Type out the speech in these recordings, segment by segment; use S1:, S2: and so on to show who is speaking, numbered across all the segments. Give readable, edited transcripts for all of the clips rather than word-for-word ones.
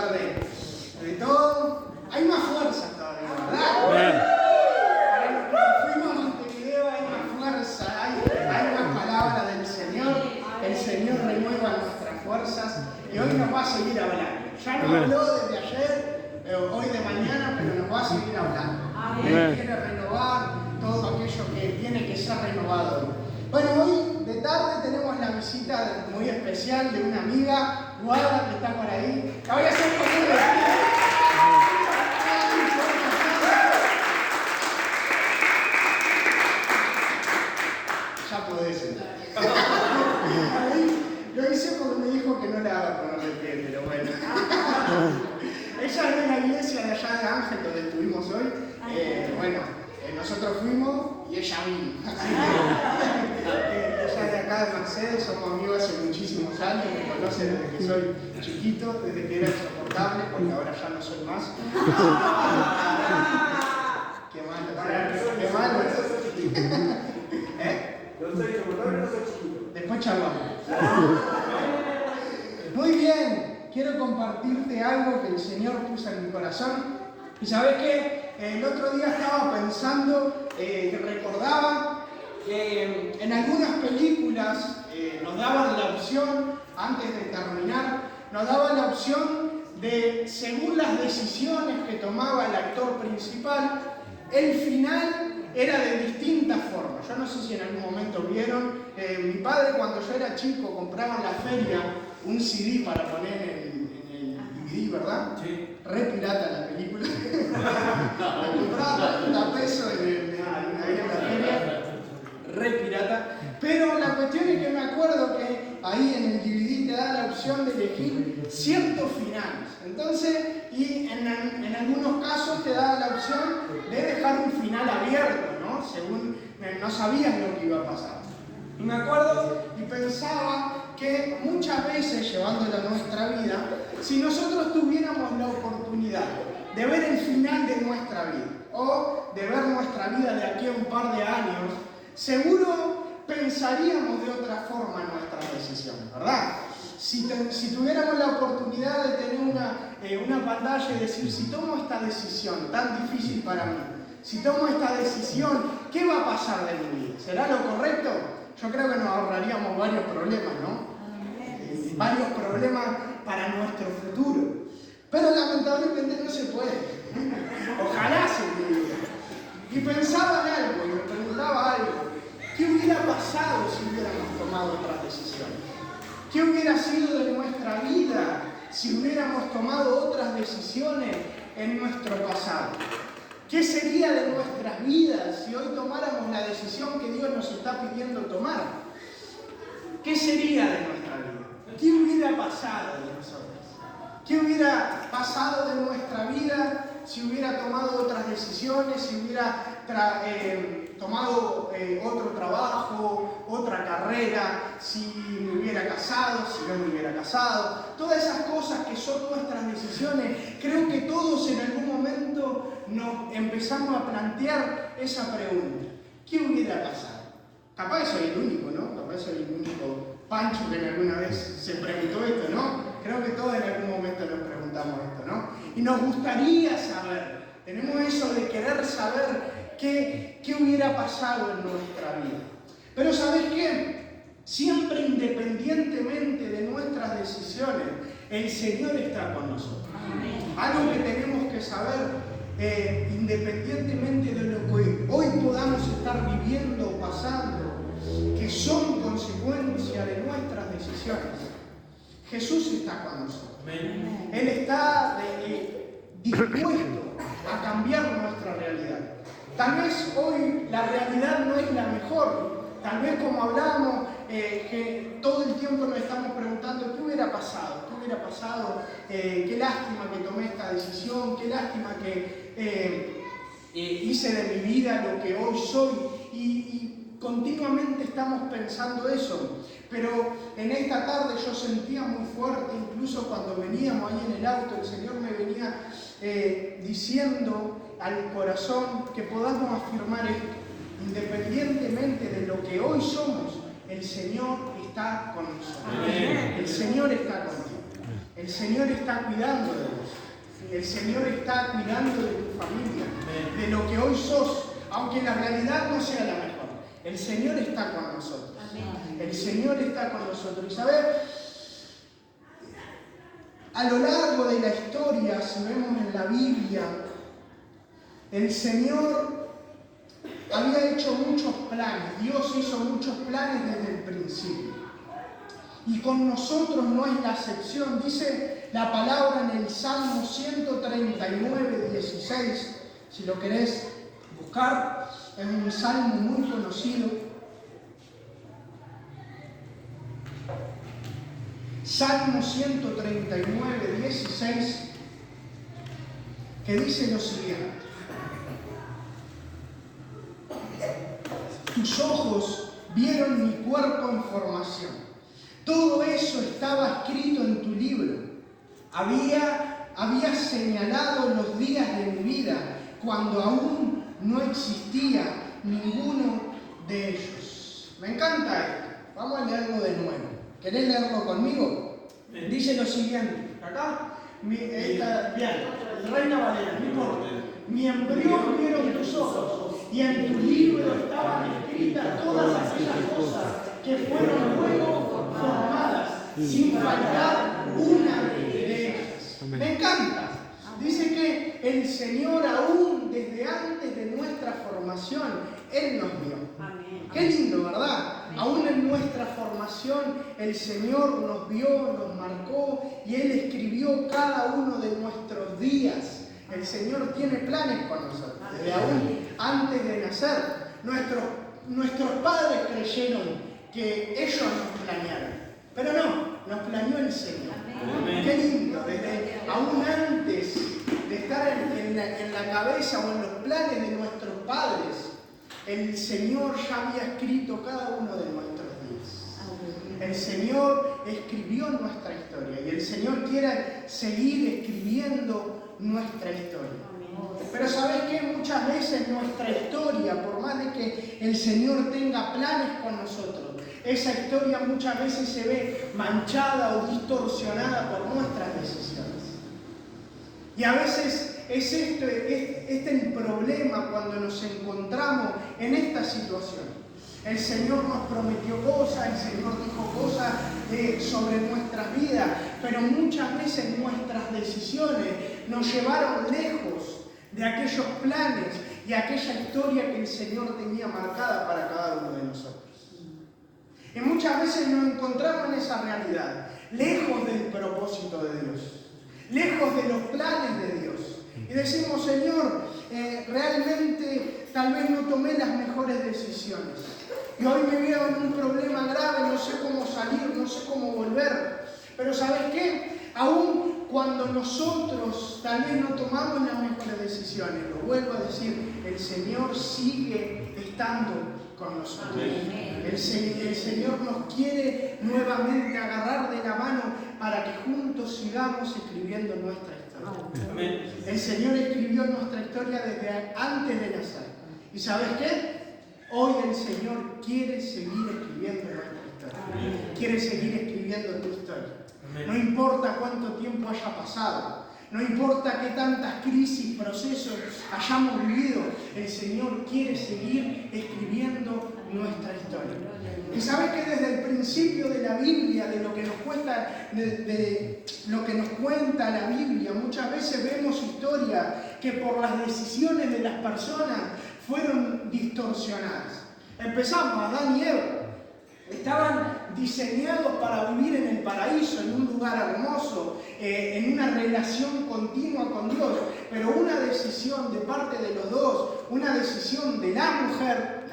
S1: pesar de todo, hay más fuerza todavía, ¿verdad? Para los que fuimos a Montevideo hay más fuerza, hay más palabra del Señor. El Señor renueva nuestras fuerzas y hoy nos va a seguir hablando. Ya nos habló desde ayer, hoy de mañana, pero nos va a seguir hablando. Él quiere renovar todo aquello que tiene que ser renovado hoy. Bueno, hoy de tarde tenemos la visita muy especial de una amiga, Guada, que está por ahí. La voy a hacer conmigo. Ya podés sentar. Lo hice porque me dijo que no le haga ponerle pie, pero bueno. Ella es de la iglesia de allá de Ángel, donde estuvimos hoy. Nosotros fuimos y ella vino. Ella es de acá de Mercedes, somos amigos hace muchísimos años, me conoce desde que soy chiquito, desde que era insoportable, porque ahora ya no soy más. Qué malo.
S2: No soy insoportable, no soy chiquito.
S1: Después charlamos. Muy bien, quiero compartirte algo que el Señor puso en mi corazón. Y sabes qué, el otro día estaba pensando, recordaba que en algunas películas nos daban la opción, antes de terminar, nos daban la opción de, según las decisiones que tomaba el actor principal, el final era de distintas formas. Yo no sé si en algún momento vieron, mi padre cuando yo era chico compraba en la feria un CD para poner en el DVD, ¿verdad?
S2: Sí.
S1: Re pirata la película. La compraba 30 pesos ahí en la feria. Re pirata. Pero la cuestión es que me acuerdo que ahí en el DVD te da la opción de elegir ciertos finales. Entonces, y en algunos casos te da la opción de dejar un final abierto, ¿no? Según no sabías lo que iba a pasar. Y me acuerdo y pensaba que muchas veces, llevándolo a nuestra vida, si nosotros tuviéramos la oportunidad de ver el final de nuestra vida, o de ver nuestra vida de aquí a un par de años, seguro pensaríamos de otra forma en nuestras decisiones, ¿verdad? Si tuviéramos la oportunidad de tener una pantalla y decir, si tomo esta decisión tan difícil para mí, si tomo esta decisión, ¿qué va a pasar de mi vida? ¿Será lo correcto? Yo creo que nos ahorraríamos varios problemas, ¿no? Varios problemas para nuestro futuro. Pero lamentablemente no se puede. Ojalá se pudiera. Y pensaba en algo, y me preguntaba algo. ¿Qué hubiera pasado si hubiéramos tomado otras decisiones? ¿Qué hubiera sido de nuestra vida si hubiéramos tomado otras decisiones en nuestro pasado? ¿Qué sería de nuestras vidas si hoy tomáramos la decisión que Dios nos está pidiendo tomar? ¿Qué sería de nuestra vida? ¿Qué hubiera pasado de nosotros? ¿Qué hubiera pasado de nuestra vida si hubiera tomado otras decisiones, si hubiera tomado otro trabajo, otra carrera, si me hubiera casado, si no me hubiera casado? Todas esas cosas que son nuestras decisiones, creo que todos en algún momento nos empezamos a plantear esa pregunta. ¿Qué hubiera pasado? Capaz soy el único, ¿no? Capaz soy el único Pancho que alguna vez se preguntó esto, ¿no? Creo que todos en algún momento nos preguntamos esto, ¿no? Y nos gustaría saber, tenemos eso de querer saber qué hubiera pasado en nuestra vida. Pero ¿sabes qué? Siempre independientemente de nuestras decisiones, el Señor está con nosotros. Algo que tenemos que saber, independientemente de lo que hoy podamos estar viviendo o pasando, que son consecuencia de nuestras decisiones, Jesús está con nosotros.
S2: Amén.
S1: Él está dispuesto a cambiar nuestra realidad. Tal vez hoy la realidad no es la mejor. Tal vez, como hablábamos, que todo el tiempo nos estamos preguntando ¿qué hubiera pasado? ¿Qué hubiera pasado? Qué lástima que tomé esta decisión, qué lástima que hice de mi vida lo que hoy soy. Y continuamente estamos pensando eso. Pero en esta tarde yo sentía muy fuerte, incluso cuando veníamos ahí en el auto, el Señor me venía diciendo al corazón que podamos afirmar esto. Independientemente de lo que hoy somos, el Señor está con nosotros.
S2: Amén.
S1: El Señor está contigo. El Señor está cuidando de vos. El Señor está cuidando de tu familia, de lo que hoy sos, aunque la realidad no sea la mejor. El Señor está con nosotros. El Señor está con nosotros. Y sabes, a lo largo de la historia, si vemos en la Biblia, el Señor había hecho muchos planes. Dios hizo muchos planes desde el principio. Y con nosotros no es la excepción. Dice la palabra en el Salmo 139, 16. Si lo querés buscar, es un salmo muy conocido. Salmo 139, 16, que dice lo siguiente: tus ojos vieron mi cuerpo en formación. Todo eso estaba escrito en tu libro. Había señalado los días de mi vida cuando aún no existía ninguno de ellos. Me encanta esto. Vamos a leerlo de nuevo. ¿Querés leerlo conmigo? Bien. Dice lo siguiente. Acá, Reina Valera, no importa. Mi embrión vieron tus ojos y en tu libro estaban escritas todas aquellas cosas que fueron luego formadas, sin faltar una de ellas. Me encanta. Dice que el Señor, aún desde antes de nuestra formación, Él nos vio. Qué lindo, ¿verdad? Aún en nuestra formación, el Señor nos vio, nos marcó y Él escribió cada uno de nuestros días. El Señor tiene planes con nosotros, desde aún antes de nacer. Nuestros padres creyeron que ellos nos planearon, pero no, nos planeó el Señor. Amén. Qué lindo, desde aún antes de estar en la cabeza o en los planes de nuestros padres, el Señor ya había escrito cada uno de nuestros días. El Señor escribió nuestra historia y el Señor quiere seguir escribiendo nuestra historia. Pero ¿sabes qué? Muchas veces nuestra historia, por más de que el Señor tenga planes con nosotros, esa historia muchas veces se ve manchada o distorsionada por nuestras decisiones. Y a veces es el problema cuando nos encontramos en esta situación. El Señor nos prometió cosas, el Señor dijo cosas sobre nuestras vidas, pero muchas veces nuestras decisiones nos llevaron lejos de aquellos planes y aquella historia que el Señor tenía marcada para cada uno de nosotros. Y muchas veces nos encontramos en esa realidad, lejos del propósito de Dios, lejos de los planes de Dios. Y decimos, Señor, realmente tal vez no tomé las mejores decisiones. Y hoy me veo en un problema grave, no sé cómo salir, no sé cómo volver. Pero ¿sabes qué? Aún cuando nosotros tal vez no tomamos las mejores decisiones, lo vuelvo a decir, el Señor sigue estando con nosotros. El Señor nos quiere nuevamente agarrar de la mano para que juntos sigamos escribiendo nuestra historia. Amén. El Señor escribió nuestra historia desde antes de nacer. ¿Y sabes qué? Hoy el Señor quiere seguir escribiendo nuestra historia. Amén. Quiere seguir escribiendo tu historia. Amén. No importa cuánto tiempo haya pasado. No importa qué tantas crisis, procesos hayamos vivido, el Señor quiere seguir escribiendo nuestra historia. Y sabes que desde el principio de la Biblia, de lo que nos cuenta, de lo que nos cuenta la Biblia, muchas veces vemos historias que por las decisiones de las personas fueron distorsionadas. Empezamos, Adán y Eva. Estaban diseñados para vivir en el paraíso, en un lugar hermoso, en una relación continua con Dios. Pero una decisión de parte de los dos, una decisión de la mujer,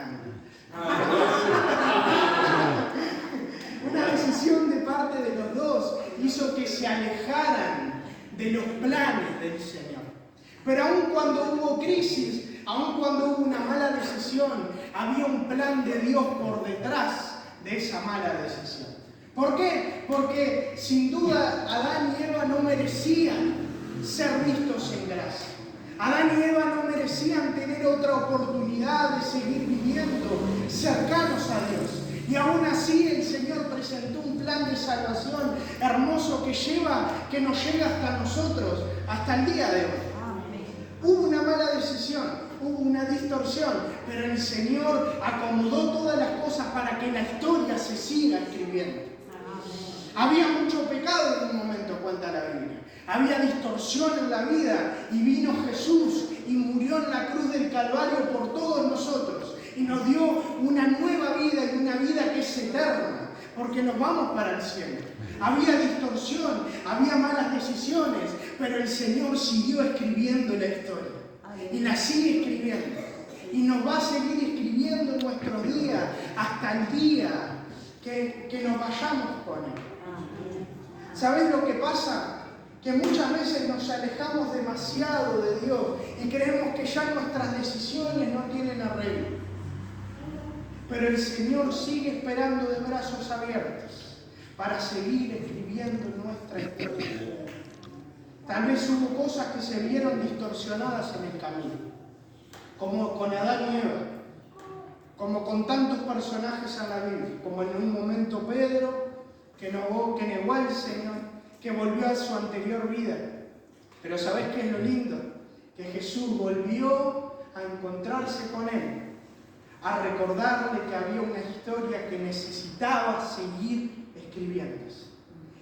S1: una decisión de parte de los dos hizo que se alejaran de los planes del Señor. Pero aun cuando hubo crisis, aun cuando hubo una mala decisión, había un plan de Dios por detrás de esa mala decisión. ¿Por qué? Porque sin duda Adán y Eva no merecían ser vistos en gracia. Adán y Eva no merecían tener otra oportunidad de seguir viviendo cercanos a Dios. Y aún así el Señor Señor presentó un plan de salvación hermoso que nos llega hasta nosotros, hasta el día de hoy. Hubo una mala decisión, hubo una distorsión, pero el Señor acomodó todas las cosas para que la historia se siga escribiendo. Había mucho pecado en un momento, cuenta la Biblia. Había distorsión en la vida y vino Jesús y murió en la cruz del Calvario por todos nosotros y nos dio una nueva vida y una vida que es eterna, porque nos vamos para el cielo. Había distorsión, había malas decisiones, pero el Señor siguió escribiendo la historia y la sigue escribiendo y nos va a seguir escribiendo en nuestros días hasta el día que nos vayamos con Él. ¿Sabes lo que pasa? Que muchas veces nos alejamos demasiado de Dios y creemos que ya nuestras decisiones no tienen arreglo. Pero el Señor sigue esperando de brazos abiertos para seguir escribiendo nuestra historia. Tal vez hubo cosas que se vieron distorsionadas en el camino, como con Adán y Eva, como con tantos personajes en la Biblia, como en un momento Pedro, que negó al Señor, que volvió a su anterior vida. Pero ¿sabés qué es lo lindo? Que Jesús volvió a encontrarse con Él, a recordarle que había una historia que necesitaba seguir escribiéndose.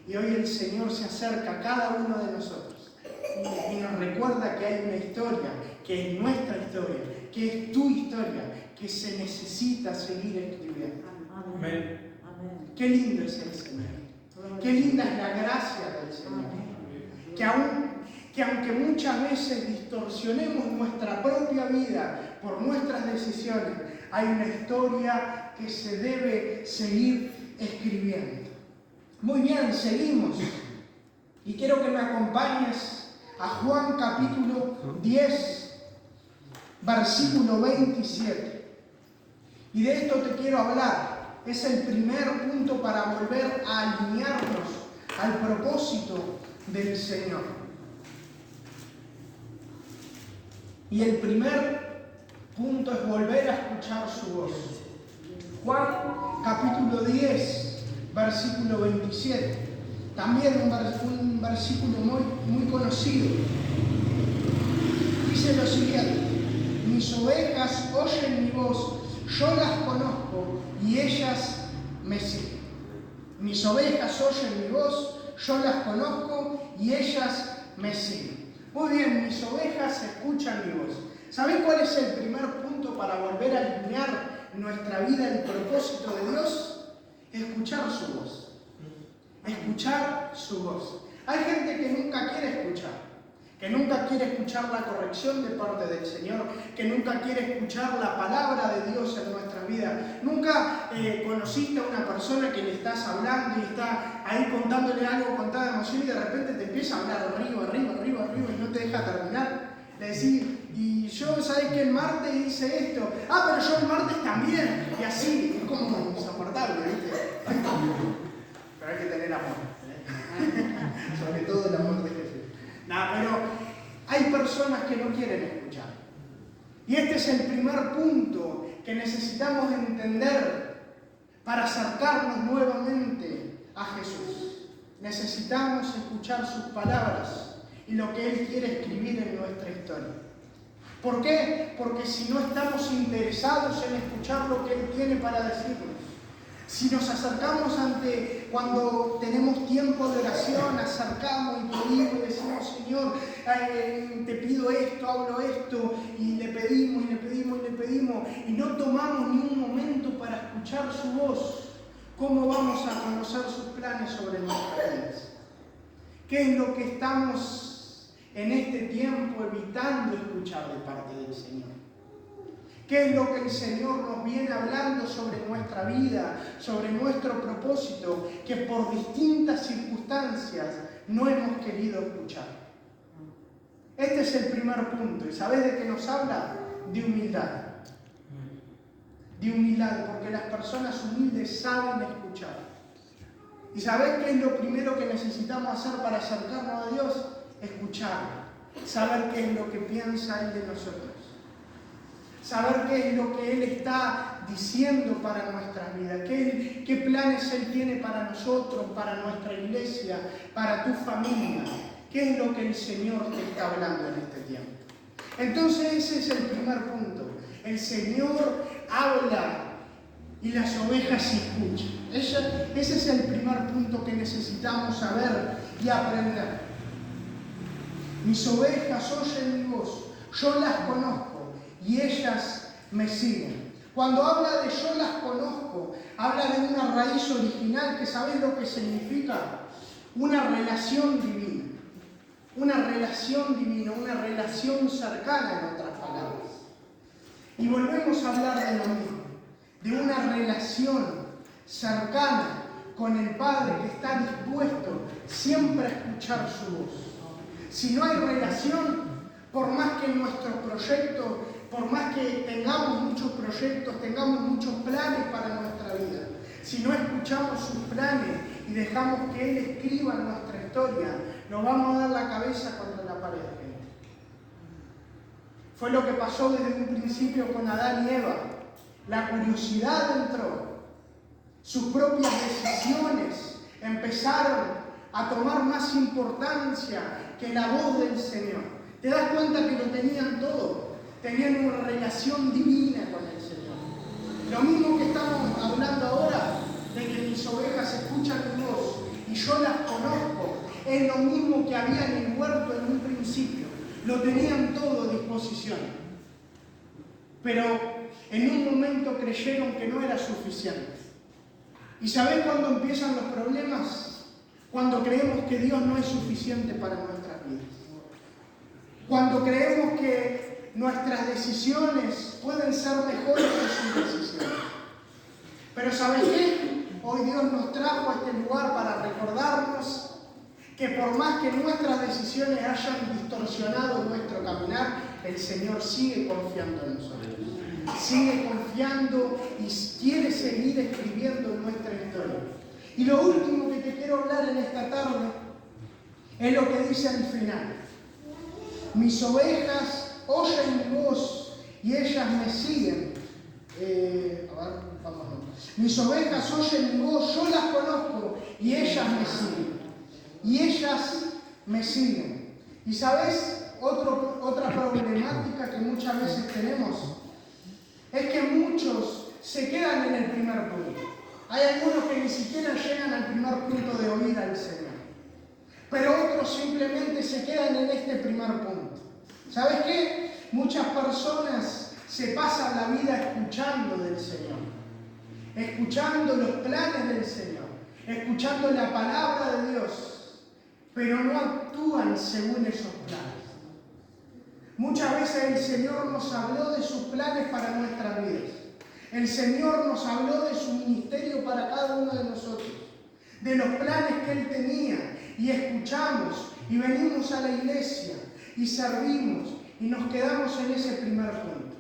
S1: Y hoy el Señor se acerca a cada uno de nosotros y nos recuerda que hay una historia, que es nuestra historia, que es tu historia, que se necesita seguir escribiendo.
S3: Amén.
S1: Qué lindo es el Señor. Qué linda es la gracia del Señor. Que aunque muchas veces distorsionemos nuestra propia vida por nuestras decisiones, hay una historia que se debe seguir escribiendo. Muy bien, seguimos. Y quiero que me acompañes a Juan capítulo 10, versículo 27. Y de esto te quiero hablar. Es el primer punto para volver a alinearnos al propósito del Señor. Y el primer punto es volver a escuchar su voz. Juan capítulo 10, versículo 27. También un versículo muy conocido. Dice lo siguiente: mis ovejas oyen mi voz, yo las conozco y ellas me siguen. Mis ovejas oyen mi voz, yo las conozco y ellas me siguen. Muy bien, mis ovejas escuchan mi voz. ¿Sabés cuál es el primer punto para volver a alinear nuestra vida al propósito de Dios? Escuchar su voz. Escuchar su voz. Hay gente que nunca quiere escuchar, que nunca quiere escuchar la corrección de parte del Señor, que nunca quiere escuchar la palabra de Dios en nuestra vida. Nunca conociste a una persona que le estás hablando y está ahí contándole algo con tanta emoción y de repente te empieza a hablar arriba y no te deja terminar. Le decís, y yo, ¿sabes que el martes hice esto? Ah, pero yo el martes también. Y así, es como insoportable, ¿viste? Pero hay que tener amor, sobre todo el amor de Jesús. Pero hay personas que no quieren escuchar. Y este es el primer punto que necesitamos entender para acercarnos nuevamente a Jesús. Necesitamos escuchar sus palabras y lo que Él quiere escribir en nuestra historia. ¿Por qué? Porque si no estamos interesados en escuchar lo que Él tiene para decirnos, si nos acercamos cuando tenemos tiempo de oración, acercamos y pedimos y decimos, Señor, te pido esto, hablo esto, y le pedimos y no tomamos ni un momento para escuchar su voz, ¿cómo vamos a conocer sus planes sobre nuestras vidas? ¿Qué es lo que estamos en este tiempo evitando escuchar de parte del Señor? ¿Qué es lo que el Señor nos viene hablando sobre nuestra vida, sobre nuestro propósito, que por distintas circunstancias no hemos querido escuchar? Este es el primer punto. ¿Y sabés de qué nos habla? De humildad. De humildad, porque las personas humildes saben escuchar. ¿Y sabés qué es lo primero que necesitamos hacer para acercarnos a Dios? Escuchar. Saber qué es lo que piensa Él de nosotros. saber qué es lo que Él está diciendo para nuestras vidas, qué planes Él tiene para nosotros, para nuestra iglesia, para tu familia, qué es lo que el Señor te está hablando en este tiempo. Entonces ese es el primer punto. El Señor habla y las ovejas escuchan. Ese es el primer punto que necesitamos saber y aprender. Mis ovejas oyen mi voz, yo las conozco y ellas me siguen. Cuando habla de yo las conozco, habla de una raíz original que ¿sabes lo que significa? Una relación divina. Una relación divina, una relación cercana, en otras palabras. Y volvemos a hablar de lo mismo, de una relación cercana con el Padre que está dispuesto siempre a escuchar su voz. Si no hay relación, por más que nuestros proyectos, por más que tengamos muchos proyectos, tengamos muchos planes para nuestra vida, si no escuchamos sus planes y dejamos que Él escriba nuestra historia, nos vamos a dar la cabeza contra la pared. Fue lo que pasó desde un principio con Adán y Eva. La curiosidad entró. Sus propias decisiones empezaron a tomar más importancia que la voz del Señor. ¿Te das cuenta que lo tenían todo? Tenían una relación divina con el Señor. Lo mismo que estamos hablando ahora, de que mis ovejas escuchan mi voz y yo las conozco, es lo mismo que había en el huerto en un principio. Lo tenían todo a disposición. Pero en un momento creyeron que no era suficiente. ¿Y sabés cuándo empiezan los problemas? Cuando creemos que Dios no es suficiente para nuestras vidas. Cuando creemos que nuestras decisiones pueden ser mejores que sus decisiones. Pero ¿sabés qué? Hoy Dios nos trajo a este lugar para recordarnos que por más que nuestras decisiones hayan distorsionado nuestro caminar, el Señor sigue confiando en nosotros. Sigue confiando y quiere seguir escribiendo nuestra historia. Y lo último que te quiero hablar en esta tarde es lo que dice al final. Mis ovejas oyen mi voz y ellas me siguen. Mis ovejas oyen mi voz, yo las conozco y ellas me siguen. Y ellas me siguen. ¿Y sabes otra problemática que muchas veces tenemos? Es que muchos se quedan en el primer punto. Hay algunos que ni siquiera llegan al primer punto de oír al Señor. Pero otros simplemente se quedan en este primer punto. ¿Sabes qué? Muchas personas se pasan la vida escuchando del Señor. Escuchando los planes del Señor. Escuchando la palabra de Dios. Pero no actúan según esos planes. Muchas veces el Señor nos habló de sus planes para nuestras vidas. El Señor nos habló de su ministerio para cada uno de nosotros. De los planes que Él tenía. Y escuchamos y venimos a la iglesia y servimos y nos quedamos en ese primer punto.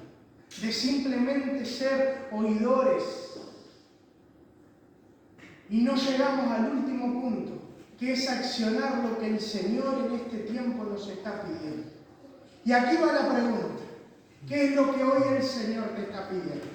S1: De simplemente ser oidores. Y no llegamos al último punto, que es accionar lo que el Señor en este tiempo nos está pidiendo. Y aquí va la pregunta. ¿Qué es lo que hoy el Señor te está pidiendo?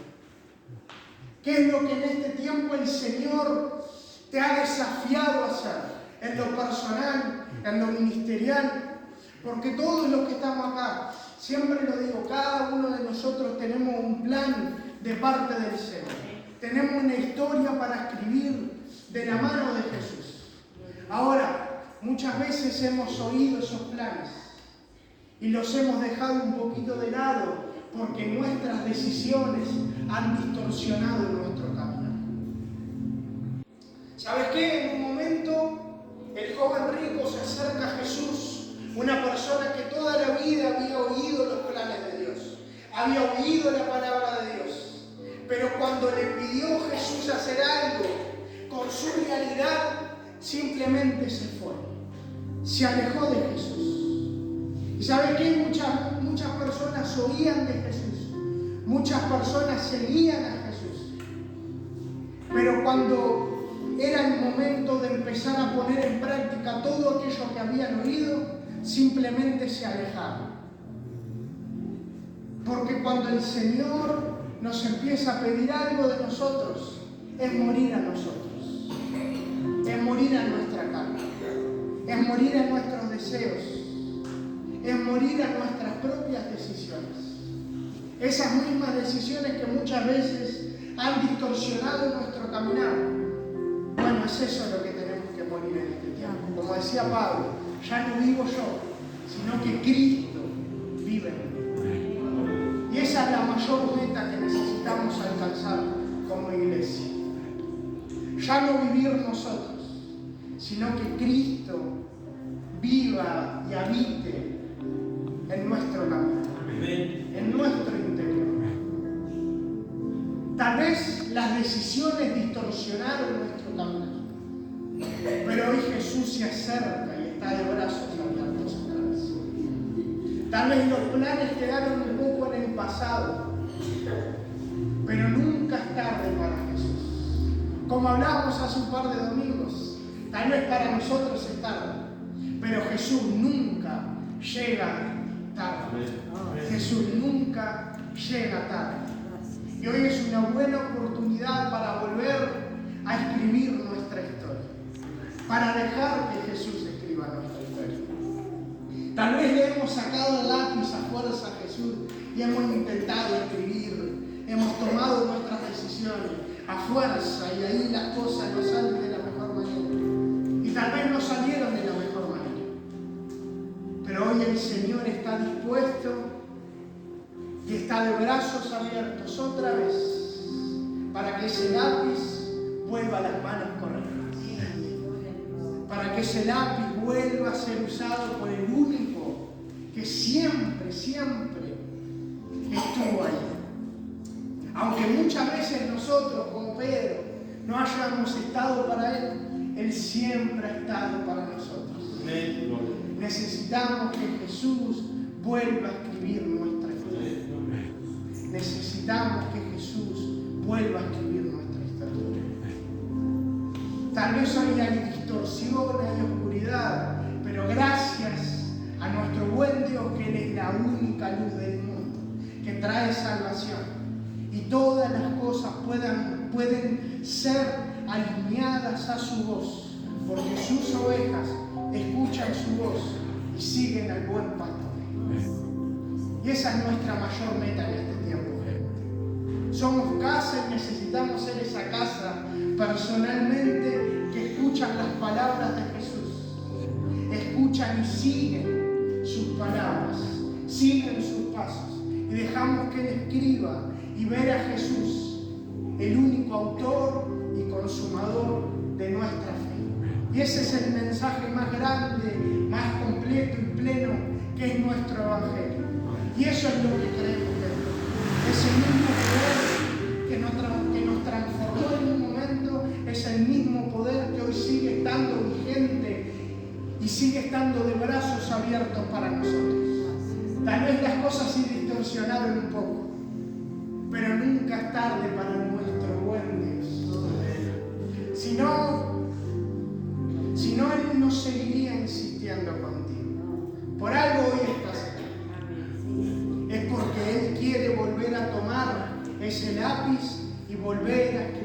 S1: ¿Qué es lo que en este tiempo el Señor te ha desafiado a hacer? En lo personal, en lo ministerial. Porque todos los que estamos acá, siempre lo digo, cada uno de nosotros tenemos un plan de parte del Señor. Tenemos una historia para escribir de la mano de Jesús. Ahora, muchas veces hemos oído esos planes y los hemos dejado un poquito de lado porque nuestras decisiones han distorsionado nuestro caminar. ¿Sabes qué? En un momento el joven rico se acerca a Jesús, una persona que toda la vida había oído los planes de Dios, había oído la palabra de Dios, pero cuando le pidió Jesús hacer algo con su realidad, simplemente se fue, se alejó de Jesús. ¿Y sabes qué? Muchas personas oían de Jesús, muchas personas seguían a Jesús, pero cuando era el momento de empezar a poner en práctica todo aquello que habían oído, simplemente se alejaron. Porque cuando el Señor nos empieza a pedir algo de nosotros, es morir a nosotros, es morir a nuestra carne, es morir a nuestros deseos, es morir a nuestras propias decisiones. Esas mismas decisiones que muchas veces han distorsionado nuestro caminar. Bueno, es eso lo que tenemos que morir en este tiempo. Como decía Pablo, ya no vivo yo, sino que Cristo vive en mí. Y esa es la mayor meta que necesitamos alcanzar como iglesia. Ya no vivir nosotros, sino que Cristo viva y habite en nuestro camino, en nuestro interior. Tal vez las decisiones distorsionaron nuestro camino, pero hoy Jesús se acerca y está de brazos abiertos otra vez. Tal vez los planes quedaron un poco en el pasado, pero nunca es tarde para Jesús. Como hablábamos hace un par de domingos, tal vez para nosotros es tarde, pero Jesús nunca llega tarde. Jesús nunca llega tarde. Y hoy es una buena oportunidad para volver a escribir nuestra historia, para dejar que Jesús escriba nuestra historia. Tal vez le hemos sacado el lápiz a fuerza a Jesús y hemos intentado escribir, hemos tomado nuestras decisiones a fuerza y ahí las cosas no salen de la mejor manera. Y tal vez no salieron de la mejor manera. Pero hoy el Señor está dispuesto y está de brazos abiertos otra vez para que ese lápiz vuelva a las manos correctas. Para que ese lápiz vuelva a ser usado por el único que siempre, siempre estuvo ahí. Aunque muchas veces nosotros, como Pedro, no hayamos estado para Él, Él siempre ha estado para nosotros. Necesitamos que Jesús vuelva a escribir nuestra historia. Necesitamos que Jesús vuelva a escribir nuestra historia. Tal vez hoy hay distorsión, hay oscuridad, pero gracias a nuestro buen Dios, que Él es la única luz del mundo, que trae salvación. Y todas las cosas pueden ser alineadas a su voz, porque sus ovejas escuchan su voz y siguen al buen pastor. Y esa es nuestra mayor meta en este tiempo, gente. Somos casa y necesitamos ser esa casa personalmente que escuchan las palabras de Jesús, escuchan y siguen sus palabras, siguen sus pasos, y dejamos que Él escriba y ver a Jesús, el único autor y consumador de nuestra fe. Y ese es el mensaje más grande, más completo y pleno, que es nuestro Evangelio. Y eso es lo que creemos, ese mismo poder que nos transformó en un momento, es el mismo poder que hoy sigue estando vigente y sigue estando de brazos abiertos para nosotros. Tal vez las cosas se distorsionaron un poco, pero nunca es tarde para nuestro buen Dios. Si no, Él no seguiría insistiendo contigo. Por algo hoy estás aquí. Es porque Él quiere volver a tomar ese lápiz y volver a escribir